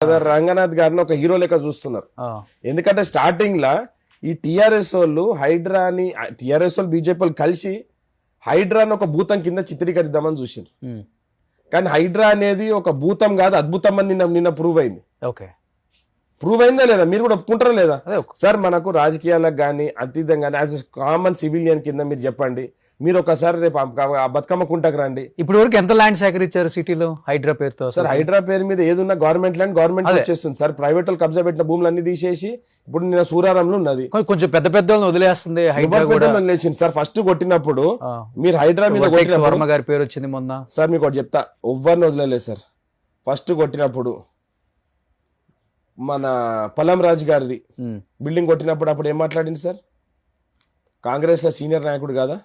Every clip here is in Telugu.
రంగనాథ్ గారిని ఒక హీరో లెక్క చూస్తున్నారు. ఎందుకంటే స్టార్టింగ్ లా ఈ టిఆర్ఎస్ వాళ్ళు హైడ్రాని టిఆర్ఎస్ వాళ్ళు బీజేపీ వాళ్ళు కలిసి హైడ్రాని ఒక భూతం కింద చిత్రీకరిద్దామని చూసిండ్రు. కానీ హైడ్రా అనేది ఒక భూతం కాదు, అద్భుతం అని నిన్న ప్రూవ్ అయింది. ప్రూవ్ అయిందా లేదా? మీరు కూడా ఒప్పుకుంటారా లేదా? సార్ మనకు రాజకీయాలకు కానీ అతీతంగా కానీ యాజ్ కామన్ సివిలియన్ కింద మీరు చెప్పండి, మీరు ఒకసారి రేపు బతుకమ్మ కుంటకు రండి. ఇప్పుడు వరకు ఎంత ల్యాండ్ సేకరించారు సిటీలో హైడ్రా పేరుతో? సార్ హైడ్రా పేరు మీద ఏదున్నా గవర్నమెంట్ ల్యాండ్ గవర్నమెంట్ వచ్చేస్తుంది సార్. ప్రైవేట్ వాళ్ళు కబ్జా పెట్టిన భూములు అన్ని తీసేసి ఇప్పుడు నిన్న సూరారంలో ఉన్నది కొంచెం పెద్ద పెద్ద వదిలేస్తుంది. వదిలేసింది సార్. ఫస్ట్ కొట్టినప్పుడు మీరు హైడ్రా మీద వర్మ గారి పేరు వచ్చింది మొన్న. సార్ మీకు ఒకటి చెప్తా, ఎవ్వరిని వదిలేదు సార్. ఫస్ట్ కొట్టినప్పుడు మన పలం రాజు గారిది బిల్డింగ్ కొట్టినప్పుడు అప్పుడు ఏం మాట్లాడింది సార్? కాంగ్రెస్ లో సీనియర్ నాయకుడు కదా.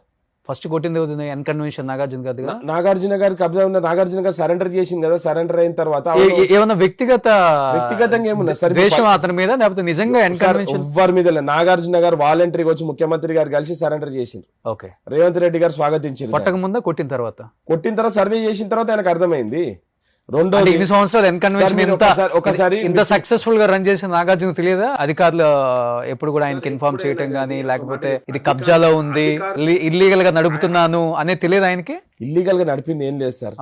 ఫస్ట్ కొట్టింది ఎన్కన్వెన్షన్ నాగార్జున గారి. నాగార్జున గారి కబ్జా ఉన్న నాగార్జున గారు సరెండర్ చేసింది కదా. సరెండర్ అయిన తర్వాత ఏమన్నా వ్యక్తిగతంగా ఏమున్నా సార్ అతని మీద, లేకపోతే నిజంగా ఎవ్వరి మీద లేదు. నాగార్జున గారు వాలంటరీగా వచ్చి ముఖ్యమంత్రి గారు కలిసి సరెండర్ చేసిండ్రు. ఓకే, రేవంత్ రెడ్డి గారు స్వాగతించారు. కొట్టక ముందా కొట్టిన తర్వాత సర్వే చేసిన తర్వాత ఆయనకు అర్థమైంది. రెండో ఇన్ని సంవత్సరాలు ఎన్కన్వెన్షన్ ఒకసారి ఇంత సక్సెస్ఫుల్ గా రన్ చేసిన నాగార్జున తెలియదా? అధికారులు ఎప్పుడు కూడా ఆయనకి ఇన్ఫార్మ్ చేయటం గానీ, లేకపోతే ఇది కబ్జాలో ఉంది, ఇల్లీగల్ గా నడుపుతున్నాను అనేది తెలియదు ఆయనకి? ఇల్లీగల్ గా నడిపింది ఏం లేదు సార్.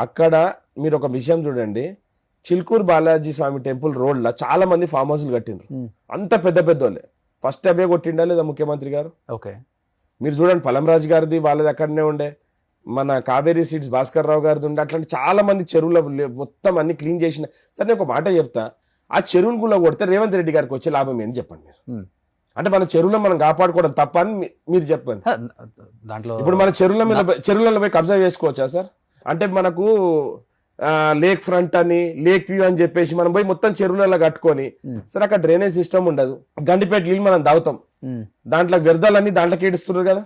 అక్కడ మీరు ఒక విషయం చూడండి, చిల్కూరు బాలాజీ స్వామి టెంపుల్ రోడ్ లా చాలా మంది ఫామ్ హౌస్లు కట్టిండ్రు. అంత పెద్ద పెద్ద వాళ్ళే. ఫస్ట్ అవే కొట్టిండా లేదా ముఖ్యమంత్రి గారు? ఓకే, మీరు చూడండి పలంరాజు గారిది వాళ్ళది అక్కడనే ఉండే. మన కావేరీ సీడ్స్ భాస్కర్ రావు గారిది ఉండే. అట్లాంటి చాలా మంది చెరువుల మొత్తం అన్ని క్లీన్ చేసిన. సరే నేను ఒక మాట చెప్తా, ఆ చెరువులు కూడా కొడితే రేవంత్ రెడ్డి గారికి వచ్చే లాభం ఏంటి చెప్పండి మీరు? అంటే మన చెరువులను మనం కాపాడుకోవడం తప్ప అని మీరు చెప్పండి. దాంట్లో ఇప్పుడు మన చెరువులలో పోయి కబ్జా చేసుకోవచ్చా సార్? అంటే మనకు లేక్ ఫ్రంట్ అని, లేక్ వ్యూ అని చెప్పేసి మనం పోయి మొత్తం చెరువులలో కట్టుకొని, సరే అక్కడ డ్రైనేజ్ సిస్టమ్ ఉండదు, గండిపేట నీళ్ళు మనం తాగుతాం, దాంట్లో వ్యర్థాలన్నీ దాంట్లోకి ఏడుస్తున్నారు కదా.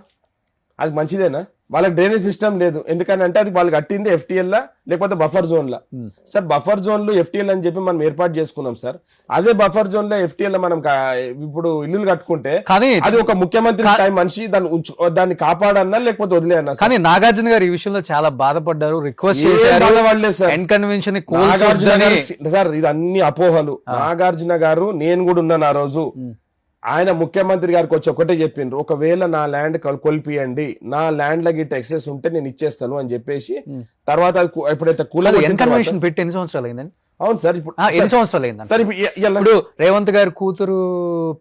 అది మంచిదేనా? వాళ్ళకి డ్రైనేజ్ సిస్టమ్ లేదు. ఎందుకని అంటే అది వాళ్ళు కట్టింది FTL లా లేకపోతే బఫర్ జోన్ లా. సార్ బఫర్ జోన్ లో FTL అని చెప్పి మనం ఏర్పాటు చేసుకున్నాం సార్. అదే బఫర్ జోన్ లో FTL లో మనం ఇప్పుడు ఇల్లు కట్టుకుంటే అది ఒక ముఖ్యమంత్రి స్థాయి మనిషి దాన్ని కాపాడన్నా లేకపోతే వదిలేయన్నా. కానీ నాగార్జున గారు ఈ విషయంలో చాలా బాధపడ్డారు, రిక్వెస్ట్ చేశారు. సార్ ఇది అన్ని అపోహలు. నాగార్జున గారు, నేను కూడా ఉన్నాను ఆ రోజు, ఆయన ముఖ్యమంత్రి గారికి వచ్చి ఒకటే చెప్పిండ్రు, ఒకవేళ నా ల్యాండ్ కొల్పియండి, నా ల్యాండ్ లో గిట్ట ఎక్సెస్ ఉంటే నేను ఇచ్చేస్తాను అని చెప్పేసి. తర్వాత ఎప్పుడైతే పెట్టి ఎన్ని సంవత్సరాలు అయిందండి? అవును సార్, ఇప్పుడు ఎన్ని సంవత్సరాలు అయింది సార్? ఇప్పుడు రేవంత్ గారి కూతురు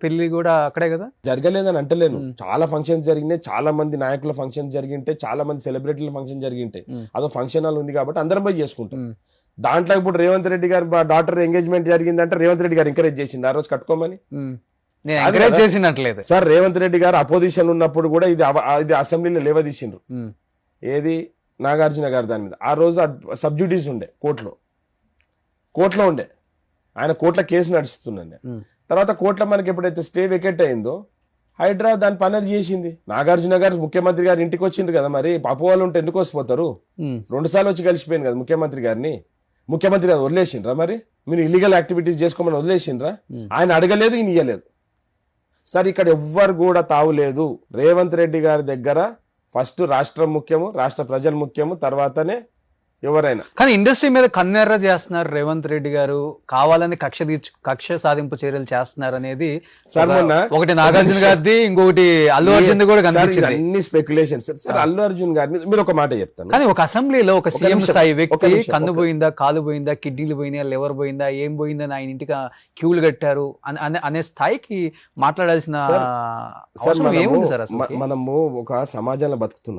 పెళ్లి కూడా అక్కడే కదా. జరగలేదని అంటలేను, చాలా ఫంక్షన్స్ జరిగినాయి, చాలా మంది నాయకుల ఫంక్షన్ జరిగింటే, చాలా మంది సెలబ్రిటీల ఫంక్షన్ జరిగింటే. అదో ఫంక్షన్ హాల్ ఉంది కాబట్టి అందరం పోయి చేసుకుంటాం. దాంట్లో ఇప్పుడు రేవంత్ రెడ్డి గారి డాక్టర్ ఎంగేజ్మెంట్ జరిగిందంటే రేవంత్ రెడ్డి గారు ఎంకరేజ్ చేసింది ఆ రోజు కట్టుకోమని. చేసినట్లేదు సార్. రేవంత్ రెడ్డి గారు అపోజిషన్ ఉన్నప్పుడు కూడా ఇది అసెంబ్లీలో లేవదీసిండ్రు. ఏది నాగార్జున గారు దాని మీద. ఆ రోజు సబ్జుడీస్ ఉండే కోర్టులో ఉండే, ఆయన కోర్టులో కేసు నడుస్తుండే. తర్వాత కోర్టులో మనకి ఎప్పుడైతే స్టే వెకెట్ అయిందో హైడ్రా దాని పని అది చేసింది. నాగార్జున గారు ముఖ్యమంత్రి గారు ఇంటికి వచ్చిండ్రు కదా, మరి అపోవాళ్ళు ఉంటే ఎందుకు వసిపోతారు? 2 సార్లు వచ్చి కలిసిపోయింది కదా ముఖ్యమంత్రి గారిని. ముఖ్యమంత్రి గారు వదిలేసిండ్రా? మరి మీరు ఇల్లీగల్ యాక్టివిటీస్ చేసుకోమని వదిలేసిండ్రా? ఆయన అడగలేదు, ఈయన ఇయ్యలేదు. సార్ ఇక్కడ ఎవ్వరు కూడా తావులేదు. రేవంత్ రెడ్డి గారి దగ్గర ఫస్ట్ రాష్ట్రం ముఖ్యము, రాష్ట్ర ప్రజలు ముఖ్యము, తర్వాతనే ఎవరైనా. కానీ ఇండస్ట్రీ మీద కన్నెర్ర చేస్తున్నారు రేవంత్ రెడ్డి గారు, కావాలని కక్ష సాధింపు చర్యలు చేస్తున్నారు అనేది సార్. మొన్న ఒకటి నాగార్జున గారిది, ఇంకొకటి అల్లు అర్జున్ కూడా కనిపించింది. అన్ని స్పెక్యులేషన్స్ సార్. అల్లు అర్జున్ గారిని మీరు ఒక మాట చెప్తాను, కానీ ఒక అసెంబ్లీలో ఒక సీఎం స్థాయి వ్యక్తి కన్ను పోయిందా, కాలు పోయిందా, కిడ్నీలు పోయిందా, లివర్ పోయిందా, ఏం పోయిందని ఆయన ఇంటికి క్యూలు కట్టారు అనే స్థాయికి మాట్లాడాల్సిన అవసరం ఏముంది సార్? అసలు మనము ఒక సమాజంలో బతుకుతున్నాం.